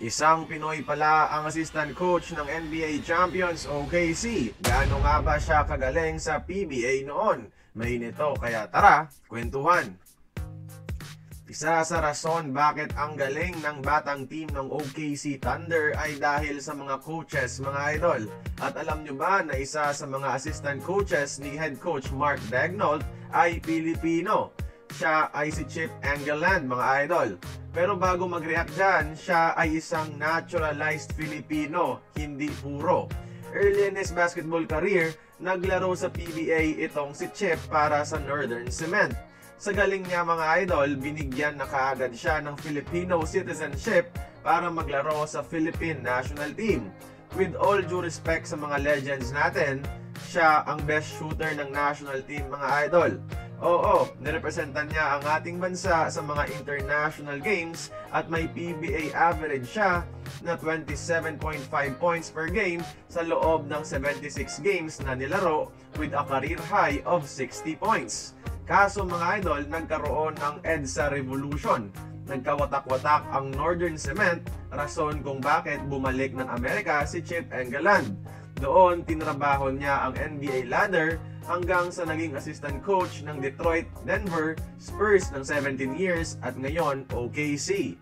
Isang Pinoy pala ang assistant coach ng NBA Champions OKC. Gaano nga ba siya kagaling sa PBA noon? May nito, kaya tara, kwentuhan. Isa sa rason bakit ang galing ng batang team ng OKC Thunder ay dahil sa mga coaches, mga idol. At alam nyo ba na isa sa mga assistant coaches ni head coach Mark Daigneault ay Pilipino? Siya ay si Chip Engelland, mga idol. Pero bago mag-react dyan, siya ay isang naturalized Filipino, hindi puro. Early in his basketball career, naglaro sa PBA itong si Chip para sa Northern Cement. Sa galing niya, mga idol, binigyan na kaagad siya ng Filipino citizenship para maglaro sa Philippine National Team. With all due respect sa mga legends natin, siya ang best shooter ng national team, mga idol. Oo, nirepresentan niya ang ating bansa sa mga international games at may PBA average siya na 27.5 points per game sa loob ng 76 games na nilaro with a career high of 60 points. Kaso, mga idol, nagkaroon ng EDSA Revolution. Nagkawatak-watak ang Northern Cement, rason kung bakit bumalik ng Amerika si Chip Engelland. Doon, tinrabaho niya ang NBA ladder hanggang sa naging assistant coach ng Detroit, Denver, Spurs ng 17 years at ngayon OKC.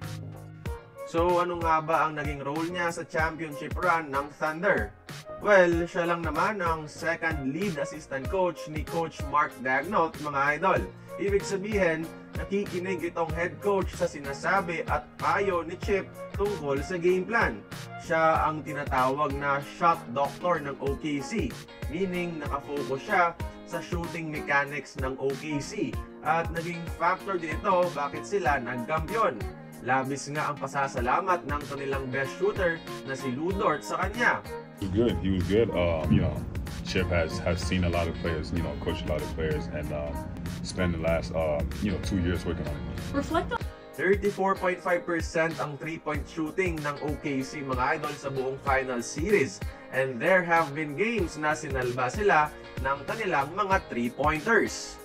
So ano nga ba ang naging role niya sa championship run ng Thunder? Well, siya lang naman ang second lead assistant coach ni Coach Mark Daigneault, mga idol. Ibig sabihin, nakikinig itong head coach sa sinasabi at payo ni Chip tungkol sa game plan. Siya ang tinatawag na shot doctor ng OKC, meaning nakafocus siya sa shooting mechanics ng OKC at naging factor dito bakit sila nagkampiyon. Labis nga ang pasasalamat ng kanilang best shooter na si Lu Dort sa kanya. He was good. Chip has seen a lot of players, coached a lot of players, and spent the last 2 years working on it. Reflect on 34.5% ang 3-point shooting ng OKC, mga idol, sa buong final series. And there have been games na sinalba sila ng kanilang mga 3-pointers.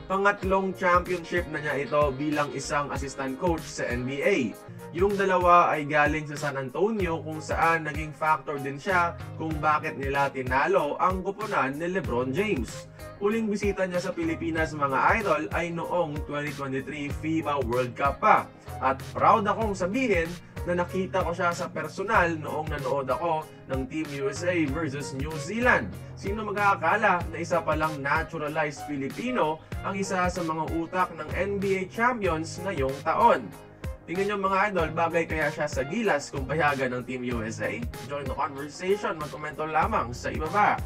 Pangatlong championship na niya ito bilang isang assistant coach sa NBA. Yung dalawa ay galing sa San Antonio kung saan naging factor din siya kung bakit nila tinalo ang koponan ni LeBron James. Huling bisita niya sa Pilipinas, mga idol, ay noong 2023 FIBA World Cup pa. At proud akong sabihin na nakita ko siya sa personal noong nanood ako ng Team USA versus New Zealand. Sino magkakala na isa palang naturalized Filipino ang isa sa mga utak ng NBA Champions ngayong taon? Tingnan nyo, mga idol, bagay kaya siya sa gilas kung payagan ng Team USA? Join the conversation, magkomento lamang sa ibaba.